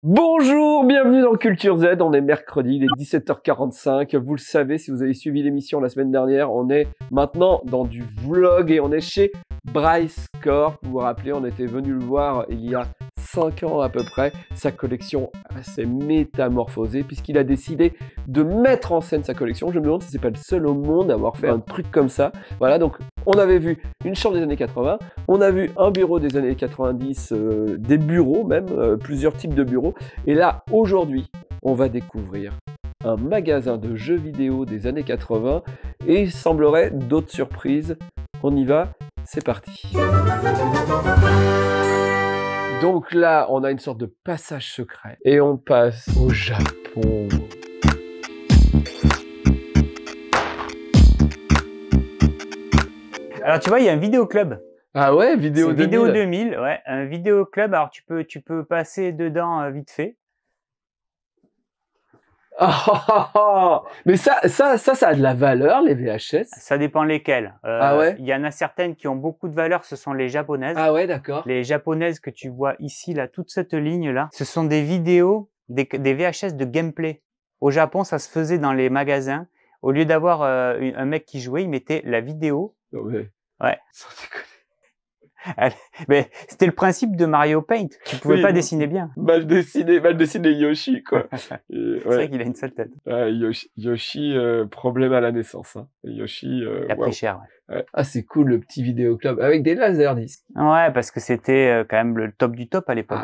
Bonjour, bienvenue dans Culture Z, on est mercredi, il est 17h45, vous le savez si vous avez suivi l'émission la semaine dernière, on est maintenant dans du vlog et on est chez Bryce Corp. Vous vous rappelez, on était venu le voir il y a 5 ans à peu près, sa collection s'est métamorphosée puisqu'il a décidé de mettre en scène sa collection. Je me demande si c'est pas le seul au monde à avoir fait un truc comme ça. Voilà, donc on avait vu une chambre des années 80, on a vu un bureau des années 90, des bureaux même, plusieurs types de bureaux. Et là, aujourd'hui, on va découvrir un magasin de jeux vidéo des années 80 et il semblerait d'autres surprises. On y va, c'est parti. Donc là, on a une sorte de passage secret et on passe au Japon. Alors tu vois, il y a un vidéoclub. Ah ouais, Vidéo 2000. Vidéo 2000, ouais, un vidéoclub. Alors tu peux passer dedans vite fait. Mais ça a de la valeur, les VHS. Ça dépend lesquelles. Ah ouais. Il y en a certaines qui ont beaucoup de valeur, ce sont les japonaises. Ah ouais, d'accord. Les japonaises que tu vois ici, là, toute cette ligne là, ce sont des vidéos, des VHS de gameplay. Au Japon, ça se faisait dans les magasins. Au lieu d'avoir un mec qui jouait, il mettait la vidéo. Non mais... Ouais. Mais c'était le principe de Mario Paint. Tu pouvais pas dessiner bien. Mal dessiné Yoshi, quoi. C'est vrai qu'il a une sale tête. Yoshi, problème à la naissance. Hein. Yoshi, il a pris cher. Ouais. Ah, c'est cool le petit vidéoclub avec des laserdiscs. Ouais, parce que c'était quand même le top du top à l'époque.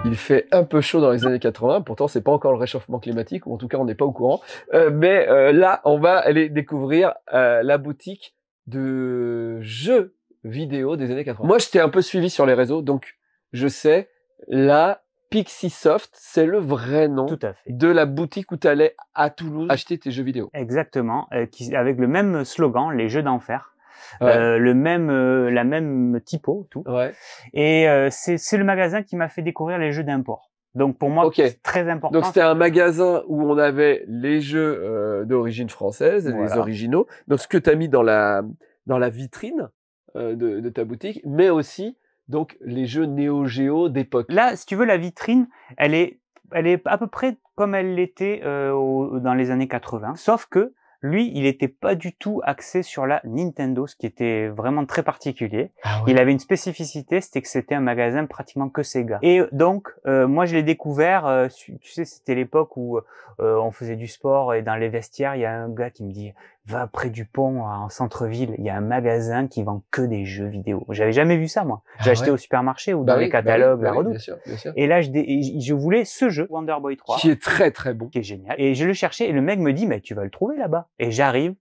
Il fait un peu chaud dans les années 80, pourtant c'est pas encore le réchauffement climatique, ou en tout cas on n'est pas au courant. Mais là, on va aller découvrir la boutique de jeux vidéo des années 80. Moi, je t'ai un peu suivi sur les réseaux, donc je sais, là, Pixisoft, c'est le vrai nom de la boutique où tu allais à Toulouse acheter tes jeux vidéo. Exactement, avec le même slogan, les jeux d'enfer. Ouais. La même typo, tout. Ouais. Et c'est le magasin qui m'a fait découvrir les jeux d'import. Donc pour moi, c'est très important. Donc c'était un magasin où on avait les jeux d'origine française, les originaux. Donc ce que tu as mis dans la vitrine de ta boutique, mais aussi donc les jeux Neo Geo d'époque. Là, si tu veux, la vitrine, elle est à peu près comme elle l'était dans les années 80, sauf que lui, il était pas du tout axé sur la Nintendo, ce qui était vraiment très particulier. Ah ouais. Il avait une spécificité, c'était que c'était un magasin pratiquement que Sega. Et donc, moi, je l'ai découvert, tu sais, c'était l'époque où on faisait du sport et dans les vestiaires, il y a un gars qui me dit « Va près du pont, en centre-ville, il y a un magasin qui vend que des jeux vidéo. » J'avais jamais vu ça, moi. J'ai acheté au supermarché ou dans les catalogues, la Redoute. Bien sûr. Et là, je voulais ce jeu, Wonder Boy 3. Qui est très, très bon. Qui est génial. Et je le cherchais et le mec me dit « Mais tu vas le trouver là-bas. » Et j'arrive,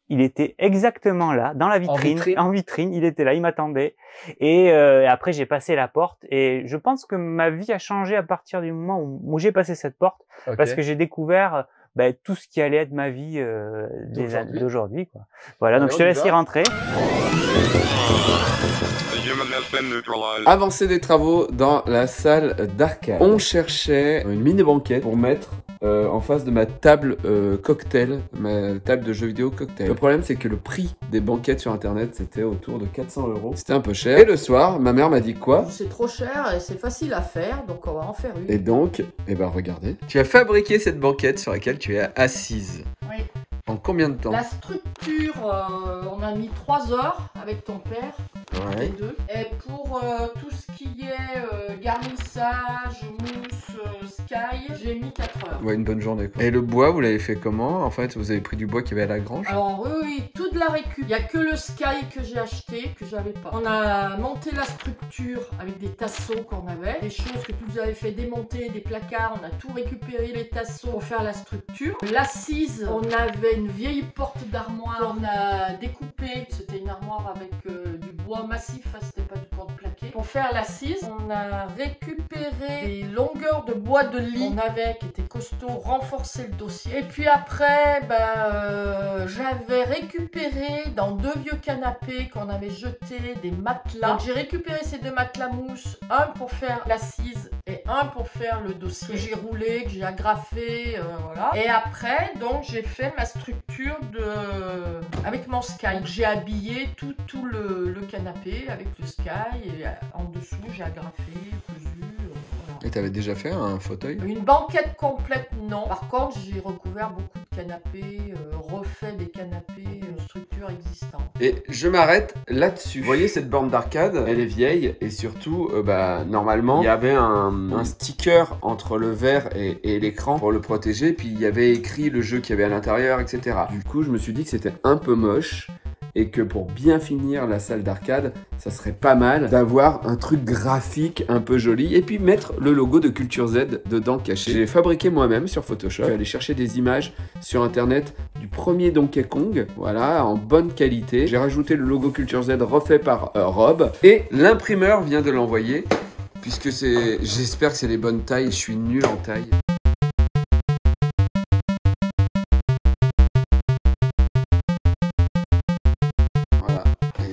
il était exactement là, dans la vitrine, en vitrine, il était là, il m'attendait. Et après, j'ai passé la porte et je pense que ma vie a changé à partir du moment où j'ai passé cette porte, parce que j'ai découvert tout ce qui allait être ma vie d'aujourd'hui, quoi. Voilà, donc je te laisse y rentrer. Avancée des travaux dans la salle d'arcade. On cherchait une mini banquette pour mettre en face de ma table cocktail, ma table de jeux vidéo cocktail. Le problème, c'est que le prix des banquettes sur internet, c'était autour de 400 €. C'était un peu cher. Et le soir, ma mère m'a dit quoi? C'est trop cher et c'est facile à faire, donc on va en faire une. Et donc, regardez. Tu as fabriqué cette banquette sur laquelle tu es assise. Oui. En combien de temps? La structure, on a mis 3 heures avec ton père, les deux. Et pour tout ce qui est garnissage, mousse, sky, j'ai mis 4 heures. Ouais, une bonne journée, quoi. Et le bois, vous l'avez fait comment? En fait, vous avez pris du bois qu'il y avait à la grange? Alors oui, tout de la récup. Il n'y a que le sky que j'ai acheté, que j'avais pas. On a monté la structure avec des tasseaux qu'on avait, des choses que tu nous avais fait démonter, des placards, on a tout récupéré, les tasseaux pour faire la structure. L'assise, on avait une vieille porte d'armoire, on a découpé, c'était une armoire avec du bois massif, c'était pas du porte plaqué. Pour faire l'assise, on a récupéré des longueurs de bois de lit qu'on avait, qui étaient costauds, renforcer le dossier. Et puis après, j'avais récupéré dans 2 vieux canapés qu'on avait jetés des matelas. Donc j'ai récupéré ces 2 matelas mousse, un pour faire l'assise et un pour faire le dossier. Que j'ai roulé, que j'ai agrafé, voilà. Et après, donc j'ai fait ma structure avec mon sky. Donc j'ai habillé tout le canapé avec le sky et en dessous j'ai agrafé, cousu. Et Et t'avais déjà fait un fauteuil? Une banquette complète, non. Par contre, j'ai recouvert beaucoup de canapés, refait des canapés, structures existantes. Et je m'arrête là-dessus. Vous voyez cette borne d'arcade, elle est vieille et surtout, normalement, il y avait un sticker entre le verre et l'écran pour le protéger, puis il y avait écrit le jeu qu'il y avait à l'intérieur, etc. Du coup, je me suis dit que c'était un peu moche et que pour bien finir la salle d'arcade, ça serait pas mal d'avoir un truc graphique un peu joli et puis mettre le logo de Culture Z dedans caché. J'ai fabriqué moi-même sur Photoshop. Je suis allé chercher des images sur internet du premier Donkey Kong, voilà, en bonne qualité. J'ai rajouté le logo Culture Z refait par Rob et l'imprimeur vient de l'envoyer puisque j'espère que c'est les bonnes tailles. Je suis nul en taille.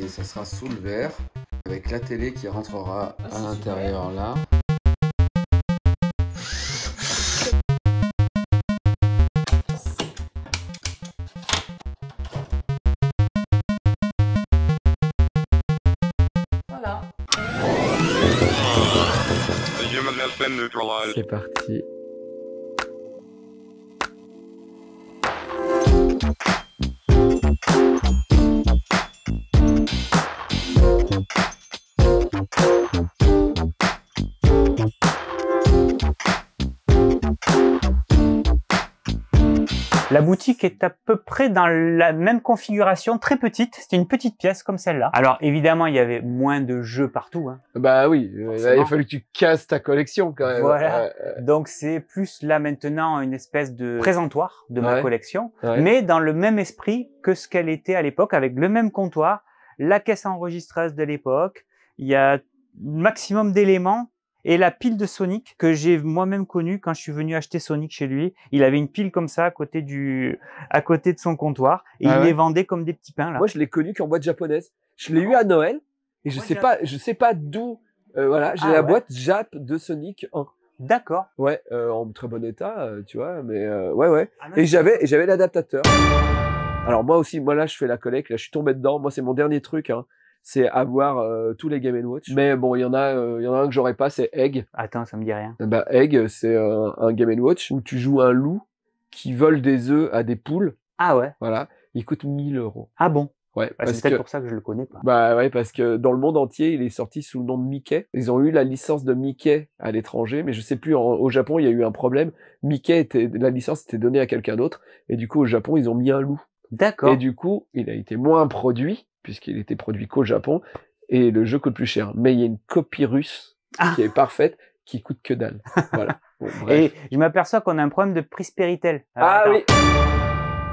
Ça sera sous le verre, avec la télé qui rentrera à l'intérieur là. Voilà. C'est parti. La boutique est à peu près dans la même configuration, très petite. C'était une petite pièce comme celle-là. Alors évidemment, il y avait moins de jeux partout. Hein. Bah oui, là, il a fallu que tu casses ta collection quand même. Voilà. Donc c'est plus là maintenant une espèce de présentoir de ma collection, mais dans le même esprit que ce qu'elle était à l'époque, avec le même comptoir, la caisse enregistreuse de l'époque. Il y a maximum d'éléments. Et la pile de Sonic que j'ai moi-même connue quand je suis venu acheter Sonic chez lui, il avait une pile comme ça à côté de son comptoir et il les vendait comme des petits pains là. Moi, je l'ai connu qu'en boîte japonaise. Je l'ai eu à Noël et je sais pas d'où. Voilà, j'ai la boîte Jap de Sonic 1. D'accord. Ouais, en très bon état, tu vois, mais ouais. Et j'avais l'adaptateur. Alors moi aussi, là, je fais la collecte. Là, je suis tombé dedans. Moi, c'est mon dernier truc. Hein. C'est avoir tous les Game & Watch. Mais bon, il y en a un que j'aurais pas, c'est Egg. Attends, ça me dit rien. Bah, Egg, c'est un Game & Watch où tu joues un loup qui vole des œufs à des poules. Ah ouais. Voilà. Il coûte 1000 €. Ah bon? Ouais. C'est peut-être pour ça que je le connais pas. Bah ouais, parce que dans le monde entier, il est sorti sous le nom de Mickey. Ils ont eu la licence de Mickey à l'étranger, mais je sais plus, au Japon, il y a eu un problème. La licence était donnée à quelqu'un d'autre. Et du coup, au Japon, ils ont mis un loup. D'accord. Et du coup, il a été moins produit, puisqu'il était produit qu'au Japon, et le jeu coûte plus cher. Mais il y a une copie russe qui est parfaite, qui coûte que dalle. Voilà. Bon, bref. Et je m'aperçois qu'on a un problème de prix Spiritel. Oui.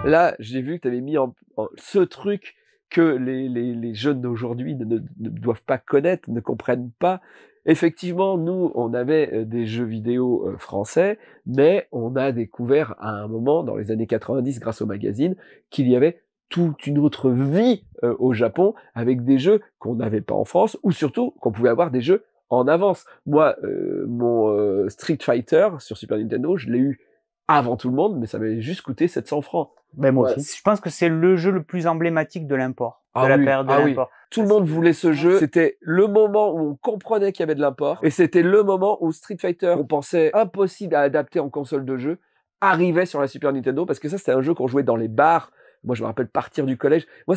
Là, j'ai vu que tu avais mis ce truc que les jeunes d'aujourd'hui ne doivent pas connaître, ne comprennent pas. Effectivement, nous, on avait des jeux vidéo français, mais on a découvert à un moment, dans les années 90, grâce au magazine, qu'il y avait toute une autre vie au Japon, avec des jeux qu'on n'avait pas en France, ou surtout qu'on pouvait avoir des jeux en avance. Moi, mon Street Fighter sur Super Nintendo, je l'ai eu avant tout le monde, mais ça m'avait juste coûté 700 francs. Ben moi aussi. Je pense que c'est le jeu le plus emblématique de l'import, de la période de l'import. Tout le monde voulait ce jeu. C'était le moment où on comprenait qu'il y avait de l'import, et c'était le moment où Street Fighter, on pensait impossible à adapter en console de jeu, arrivait sur la Super Nintendo, parce que ça, c'était un jeu qu'on jouait dans les bars. Moi, je me rappelle partir du collège. Moi,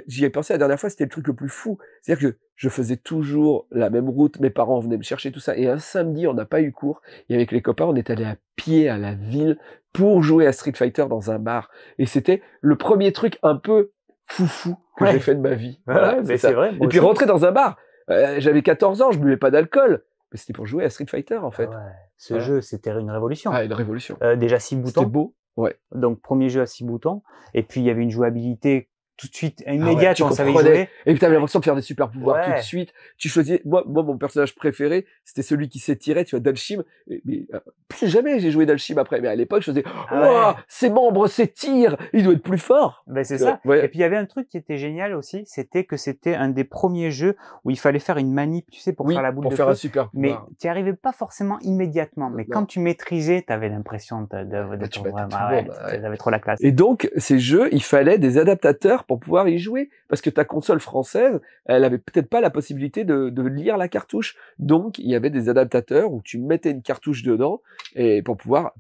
j'y ai pensé la dernière fois, c'était le truc le plus fou. C'est-à-dire que je faisais toujours la même route. Mes parents venaient me chercher, tout ça. Et un samedi, on n'a pas eu cours. Et avec les copains, on est allé à pied à la ville pour jouer à Street Fighter dans un bar. Et c'était le premier truc un peu foufou que j'ai fait de ma vie. Voilà, mais c'est vrai. Et puis rentrer dans un bar. J'avais 14 ans, je buvais pas d'alcool. Mais c'était pour jouer à Street Fighter, en fait. Ce jeu, c'était une révolution. Ah, une révolution. Déjà 6 boutons. C'était beau. Ouais. Donc premier jeu à 6 boutons, et puis il y avait une jouabilité tout de suite immédiate, on savait jouer. Et puis t'avais l'impression de faire des super pouvoirs tout de suite. Tu choisis, moi mon personnage préféré, c'était celui qui s'étirait, tu vois, Dalshim. Mais plus jamais j'ai joué Dalshim après, mais à l'époque je faisais, ses membres s'étirent, il doit être plus fort. Ben c'est ça. Et puis il y avait un truc qui était génial aussi, c'était que c'était un des premiers jeux où il fallait faire une manip, tu sais, pour faire la boule de feu. Pour faire un super pouvoir. Mais tu n'y arrivais pas forcément immédiatement. Mais quand tu maîtrisais, t'avais l'impression d'être vraiment, t'avais trop la classe. Et donc ces jeux, il fallait des adaptateurs pour pouvoir y jouer. Parce que ta console française, elle avait peut-être pas la possibilité de lire la cartouche. Donc, il y avait des adaptateurs où tu mettais une cartouche dedans et pour pouvoir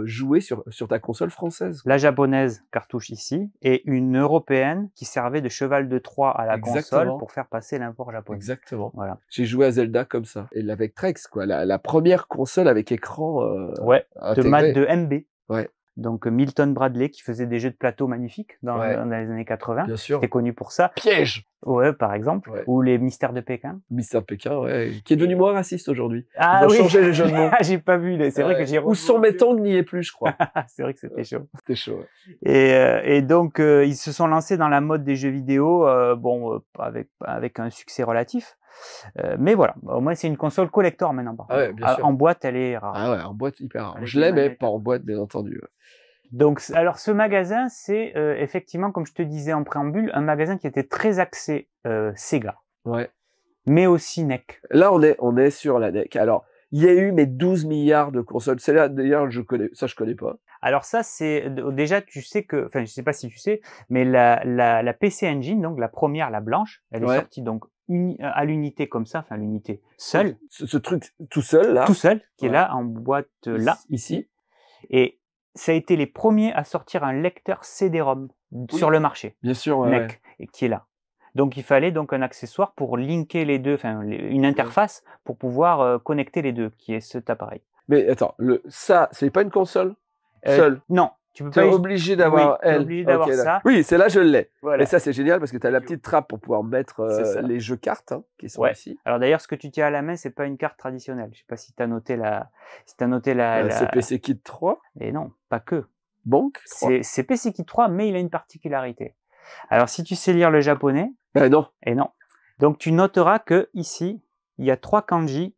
jouer sur ta console française. La japonaise, cartouche ici, et une européenne qui servait de cheval de Troie à la console pour faire passer l'import japonais. Exactement. Voilà. J'ai joué à Zelda comme ça. Et avec Trex, quoi. La première console avec écran de MB. Ouais. Donc Milton Bradley qui faisait des jeux de plateau magnifiques dans les années 80. Bien sûr. C'était connu pour ça. Piège. Ouais, par exemple. Ouais. Ou les Mystères de Pékin. Mystère de Pékin, ouais. Qui est devenu moins raciste aujourd'hui. Ah Ils ont oui. changé les jeux de mots. J'ai pas vu. C'est vrai que j'ai. Ou son métong n'y est plus, je crois. C'est vrai que c'était chaud. C'était chaud. Ouais. Et donc ils se sont lancés dans la mode des jeux vidéo, avec un succès relatif. Mais voilà, au moins c'est une console collector maintenant. Ouais, bien sûr. En boîte, elle est rare. Ah ouais, en boîte hyper rare. Je l'ai, mais pas en boîte, bien entendu. Ouais. Donc, alors ce magasin, c'est effectivement, comme je te disais en préambule, un magasin qui était très axé Sega. Ouais. Mais aussi NEC. Là, on est sur la NEC. Alors, il y a eu 12 milliards de consoles. Celle-là, d'ailleurs, je connais pas. Alors ça, c'est déjà, tu sais que, enfin, je sais pas si tu sais, mais la PC Engine, donc la première, la blanche, elle est sortie donc à l'unité comme ça, enfin l'unité seule. Ce truc tout seul là. Tout seul, qui est là en boîte là. Ici. Et ça a été les premiers à sortir un lecteur CD-ROM sur le marché. Bien sûr, NEC, et qui est là. Donc il fallait donc un accessoire pour linker les deux, enfin une interface pour pouvoir connecter les deux, qui est cet appareil. Mais attends, ça, c'est pas une console seule. Non, tu peux pas. T'es obligé d'avoir elle. Obligé d'avoir ça. Oui, c'est là je l'ai. Voilà. Et ça c'est génial parce que tu as la petite trappe pour pouvoir mettre les jeux cartes qui sont ici. Alors d'ailleurs, ce que tu tiens à la main, c'est pas une carte traditionnelle. Je sais pas si tu as noté la. C'est PC Kit 3. Et non, pas que. Bonk. C'est PC Kit 3, mais il a une particularité. Alors si tu sais lire le japonais. Non. Et non. Donc tu noteras que ici, il y a 3 kanji.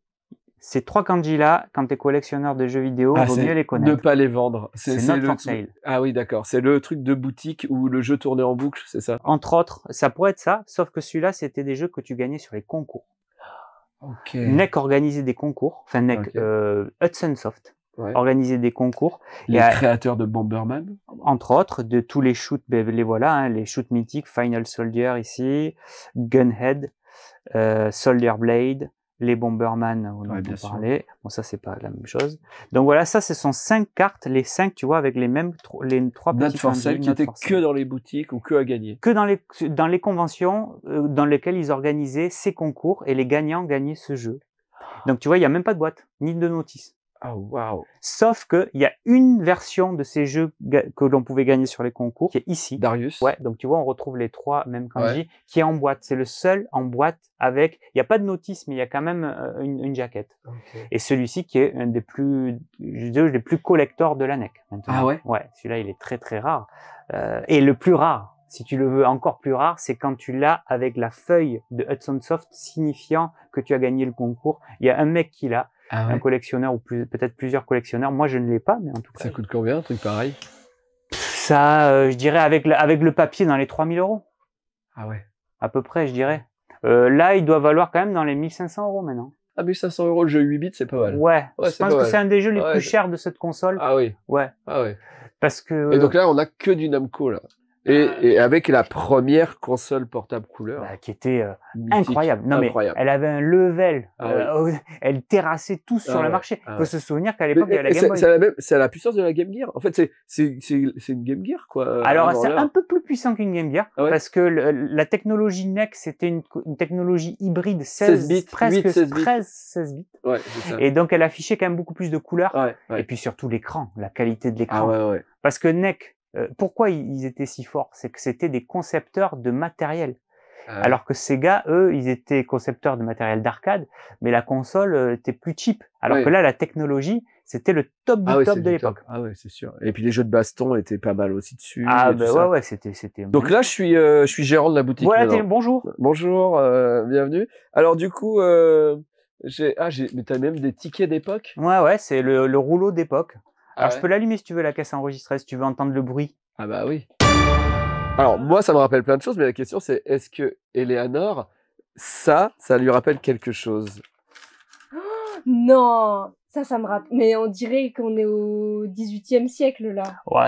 Ces 3 kanji-là, quand tu es collectionneur de jeux vidéo, vaut mieux les connaître. Ne pas les vendre. C'est not for sale. Ah oui, d'accord. C'est le truc de boutique où le jeu tournait en boucle, c'est ça? Entre autres, ça pourrait être ça, sauf que celui-là, c'était des jeux que tu gagnais sur les concours. Ok. NEC organisait des concours, enfin NEC, Hudson Soft organisait des concours. Les créateurs de Bomberman. Entre autres, de tous les shoots, les voilà, les shoots mythiques, Final Soldier ici, Gunhead, Soldier Blade, les Bomberman, on en parlait. Bon, ça, c'est pas la même chose. Donc voilà, ça, ce sont 5 cartes, les 5, tu vois, avec les mêmes, les 3 petits kanji qui étaient que dans les boutiques ou que à gagner. Que dans les conventions dans lesquelles ils organisaient ces concours et les gagnants gagnaient ce jeu. Donc tu vois, il n'y a même pas de boîte, ni de notice. Ah, waouh. Sauf que il y a une version de ces jeux que l'on pouvait gagner sur les concours qui est ici. Darius. Ouais, donc tu vois, on retrouve les 3 mêmes kanji qui est en boîte. C'est le seul en boîte avec, il n'y a pas de notice, mais il y a quand même une jaquette. Okay. Et celui-ci qui est un des plus collectors de la NEC. Maintenant. Ah ouais? Ouais, celui-là, il est très très rare. Et le plus rare, si tu le veux encore plus rare, c'est quand tu l'as avec la feuille de Hudson Soft signifiant que tu as gagné le concours. Il y a un mec qui l'a. Un collectionneur ou peut-être plusieurs collectionneurs. Moi, je ne l'ai pas, mais en tout cas. Ça coûte combien, un truc pareil? Ça, je dirais avec le papier dans les 3 000 €. Ah ouais. À peu près, je dirais. Là, il doit valoir quand même dans les 1 500 € maintenant. Ah, 1 500 € le jeu 8 bits, c'est pas mal. Ouais. Je pense que c'est un des jeux les plus chers de cette console. Ah oui. Ouais. Ah ouais. Parce que. Et donc là, on a que du Namco, là. Et avec la première console portable couleur. Qui était incroyable. Non, mais elle avait un level. Elle terrassait tout sur le marché. Il faut se souvenir qu'à l'époque, il y avait la Game Boy. C'est la puissance de la Game Gear. En fait, c'est une Game Gear, quoi. Alors, c'est un peu plus puissant qu'une Game Gear. Parce que la technologie NEC, c'était une technologie hybride 16 bits, presque 16 bits. Ouais, c'est ça. Et donc, elle affichait quand même beaucoup plus de couleurs. Et puis surtout l'écran, la qualité de l'écran. Parce que NEC, pourquoi ils étaient si forts? C'est que c'était des concepteurs de matériel. Alors que Sega, eux, ils étaient concepteurs de matériel d'arcade, mais la console était plus cheap. Alors que là, la technologie, c'était le top du top de l'époque. Ah ouais, c'est sûr. Et puis les jeux de baston étaient pas mal aussi dessus. Ah bah ouais, c'était. Donc là, je suis gérant de la boutique. Voilà, bonjour. Bonjour, bienvenue. Alors du coup, mais t'as même des tickets d'époque? Ouais, c'est le rouleau d'époque. Alors, je peux l'allumer si tu veux, la caisse enregistrée, si tu veux entendre le bruit. Ah bah oui. Alors, moi, ça me rappelle plein de choses, mais la question, c'est est-ce que Eleanor, ça lui rappelle quelque chose? Non, Ça me rappelle. Mais on dirait qu'on est au 18e siècle, là. Ouais,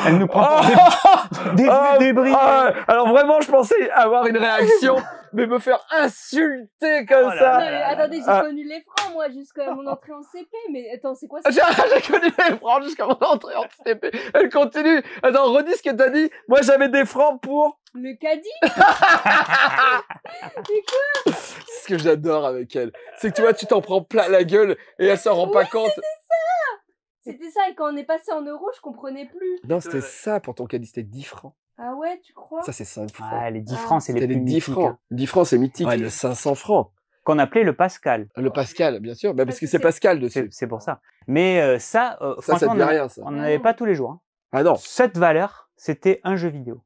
elle nous prend pour des débris. Alors vraiment, je pensais avoir une réaction, mais me faire insulter comme ça. Non, mais attendez, j'ai connu les francs, moi, jusqu'à mon entrée en CP. Mais attends, c'est quoi ça? J'ai connu les francs jusqu'à mon entrée en CP. Elle continue. Attends, redis ce que t'as dit. Moi, j'avais des francs pour... Le caddie? C'est ce que j'adore avec elle. C'est que tu vois, tu t'en prends plein la gueule et elle s'en rend pas compte. C'était ça, et quand on est passé en euros, je comprenais plus. Non, c'était ça pour ton caddie, c'était 10 francs. Ah ouais, tu crois? Ça, c'est 5 francs. Ouais, les 10 francs, c'est les C'était plus les 10 mythiques, francs. hein. 10 francs, c'est mythique. Ouais, le 500 francs. Qu'on appelait le Pascal. Le Pascal, bien sûr. Bah, parce Parce que que c'est c'est- Pascal dessus. C'est pour ça. Mais ça, Ça franchement, te dit rien, ça. on n'en avait pas tous les jours. Hein. Ah non. Cette valeur, c'était un jeu vidéo.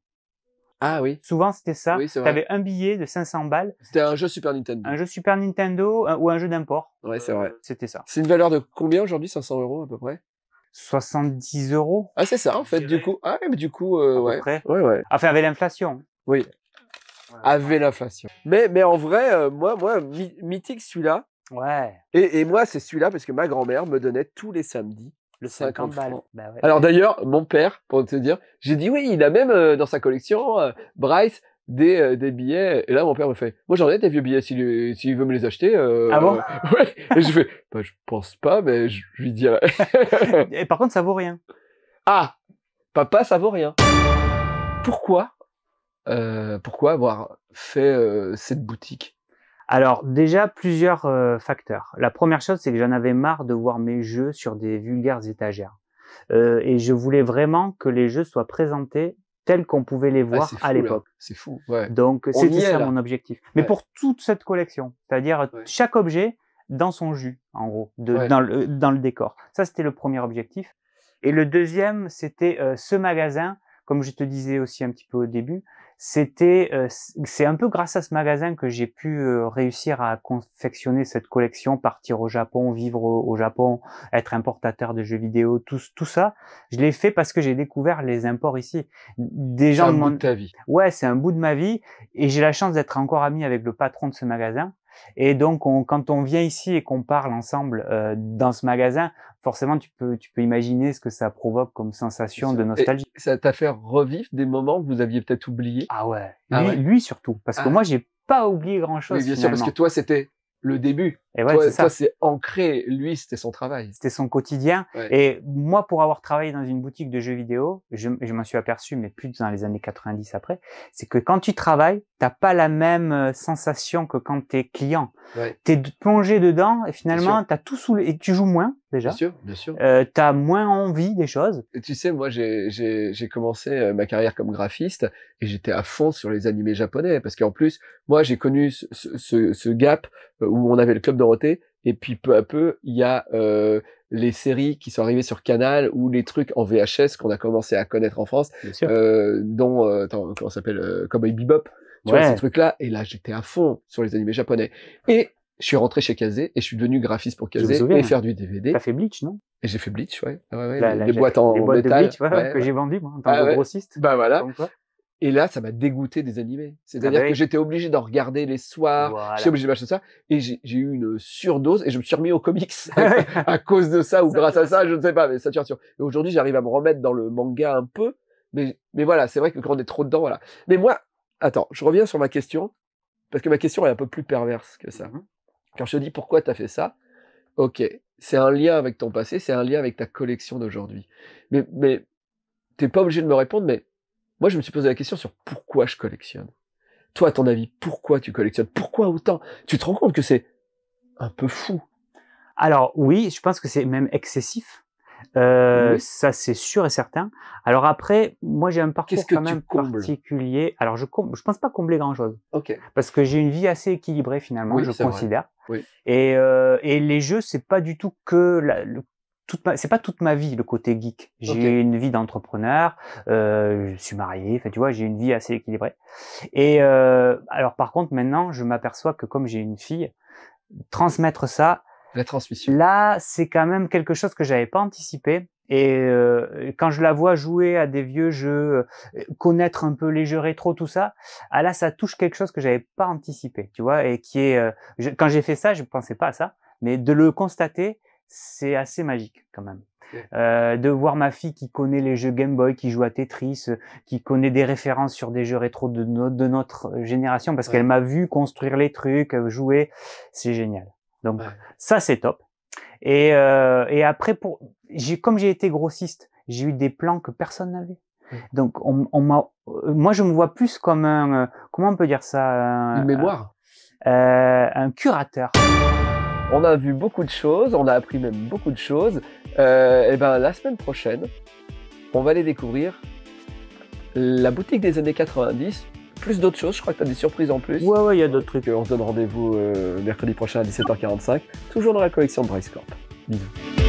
Ah oui. Souvent, c'était ça. Oui, c'est vrai. T'avais un billet de 500 balles, C'était un jeu Super Nintendo. un jeu Super Nintendo ou un jeu d'import. Ouais, c'est vrai. C'était ça. C'est une valeur de combien aujourd'hui? 500 € à peu près? 70 euros, Ah, c'est ça, en fait, du coup. Ah, mais du coup, à peu ouais. près. Ouais, ouais. Enfin, avec l'inflation. Oui. Avec l'inflation. Mais en vrai, moi, mythique celui-là. Ouais. Et moi, c'est celui-là parce que ma grand-mère me donnait tous les samedis Le 50 50 balles. francs. Bah ouais. Alors d'ailleurs, mon père, pour te dire, j'ai dit oui, il a même dans sa collection, Bryce, des billets. Et là, mon père me fait, moi j'en ai des vieux billets s'il veut me les acheter. Ah bon? Ouais. Et je fais, bah, je pense pas, mais je lui dirai. Et par contre, ça vaut rien. Ah, papa, ça vaut rien. Pourquoi avoir fait cette boutique? Alors, déjà, plusieurs facteurs. La première chose, c'est que j'en avais marre de voir mes jeux sur des vulgaires étagères. Et je voulais vraiment que les jeux soient présentés tels qu'on pouvait les voir c'est fou, à l'époque. là. C'est fou, ouais. Donc, On c'était y est, ça là. mon objectif. Mais Ouais. pour toute cette collection, c'est-à-dire Ouais. chaque objet dans son jus, en gros, Ouais. dans le décor. Ça, c'était le premier objectif. Et le deuxième, c'était ce magasin, comme je te disais aussi un petit peu au début, c'est un peu grâce à ce magasin que j'ai pu réussir à confectionner cette collection, partir au Japon, vivre au Japon, être importateur de jeux vidéo, tout ça. Je l'ai fait parce que j'ai découvert les imports ici. Des C'est gens un me bout demandent- de ta vie. Ouais, c'est un bout de ma vie et j'ai la chance d'être encore ami avec le patron de ce magasin. Et donc, quand on vient ici et qu'on parle ensemble dans ce magasin, forcément, tu peux imaginer ce que ça provoque comme sensation de nostalgie. Et ça t'a fait revivre des moments que vous aviez peut-être oubliés? Ah ouais, Ah ouais. lui surtout, parce que Ah. moi, j'ai pas oublié grand-chose. Oui, bien sûr, parce que toi, c'était le début. Et ouais, toi, c'est ça. toi, c'est ancré. Lui, c'était son travail. C'était son quotidien. Ouais. Et moi, pour avoir travaillé dans une boutique de jeux vidéo, je m'en suis aperçu, mais plus dans les années 90 après, c'est que quand tu travailles, t'as pas la même sensation que quand t'es client. Ouais. T'es plongé dedans et finalement, sûr. t'as tout sous et tu joues moins déjà. Bien sûr, bien sûr. T'as moins envie des choses. Et tu sais, moi, j'ai commencé ma carrière comme graphiste et j'étais à fond sur les animés japonais parce qu'en plus, moi, j'ai connu ce gap où on avait le Club Dorothée et puis peu à peu, il y a les séries qui sont arrivées sur Canal ou les trucs en VHS qu'on a commencé à connaître en France, Bien sûr. dont attends, comment ça s'appelle, Cowboy Bebop, tu vois, ces trucs-là. Et là, j'étais à fond sur les animés japonais. Et je suis rentré chez Kazé et je suis devenu graphiste pour Je me Kazé souviens. et faire du DVD. T'as fait Bleach, non? Et j'ai fait Bleach, ouais. Ouais, La- les boîtes en les boîtes métal. de Bleach, ouais, Ouais, que ouais. j'ai vendues, moi, en tant Ah que ouais. grossiste. Bah voilà. Comme toi. Et là, ça m'a dégoûté des animés. C'est-à-dire Ah bah oui. que j'étais obligé d'en regarder les soirs. Voilà. J'étais obligé de m'acheter ça. Et j'ai eu une surdose et je me suis remis aux comics à cause de ça ou grâce à ça, je ne sais pas, mais saturation. Et aujourd'hui, j'arrive à me remettre dans le manga un peu. Mais voilà, c'est vrai que quand on est trop dedans, voilà. Mais moi, attends, je reviens sur ma question. Parce que ma question est un peu plus perverse que ça. Mhm. Quand je te dis pourquoi tu as fait ça, ok, c'est un lien avec ton passé, c'est un lien avec ta collection d'aujourd'hui. Mais t'es pas obligé de me répondre, mais moi, je me suis posé la question sur pourquoi je collectionne. Toi, à ton avis, pourquoi tu collectionnes? Pourquoi autant? Tu te rends compte que c'est un peu fou. Alors oui, je pense que c'est même excessif. Oui. Ça c'est sûr et certain. Alors après, moi j'ai un parcours Qu'est-ce que quand tu même combles? particulier. Alors je pense pas combler grand chose Ok. parce que j'ai une vie assez équilibrée finalement, Oui, je c'est vrai. considère. Oui. Et les jeux c'est pas du tout que c'est pas toute ma vie le côté geek. J'ai Ok. une vie d'entrepreneur, je suis marié, enfin tu vois, j'ai une vie assez équilibrée. Et alors par contre maintenant, je m'aperçois que comme j'ai une fille, transmettre ça, La transmission. là, c'est quand même quelque chose que j'avais pas anticipé. Et quand je la vois jouer à des vieux jeux, connaître un peu les jeux rétro, tout ça, là, ça touche quelque chose que j'avais pas anticipé, tu vois, et qui est, quand j'ai fait ça, je pensais pas à ça, Mais de le constater, c'est assez magique quand même. De voir ma fille qui connaît les jeux Game Boy, qui joue à Tetris, qui connaît des références sur des jeux rétro de notre génération, parce qu'elle m'a vu construire les trucs, jouer, c'est génial. Donc ça c'est top. Et après comme j'ai été grossiste, j'ai eu des plans que personne n'avait. Donc moi je me vois plus comme un comment on peut dire ça, une mémoire, un curateur. On a vu beaucoup de choses, on a appris même beaucoup de choses. Et ben la semaine prochaine, on va aller découvrir la boutique des années 90, plus d'autres choses. Je crois que tu as des surprises en plus. Ouais, il y a d'autres trucs. On se donne rendez-vous mercredi prochain à 17h45, toujours dans la collection de Bryce Corp. Bisous.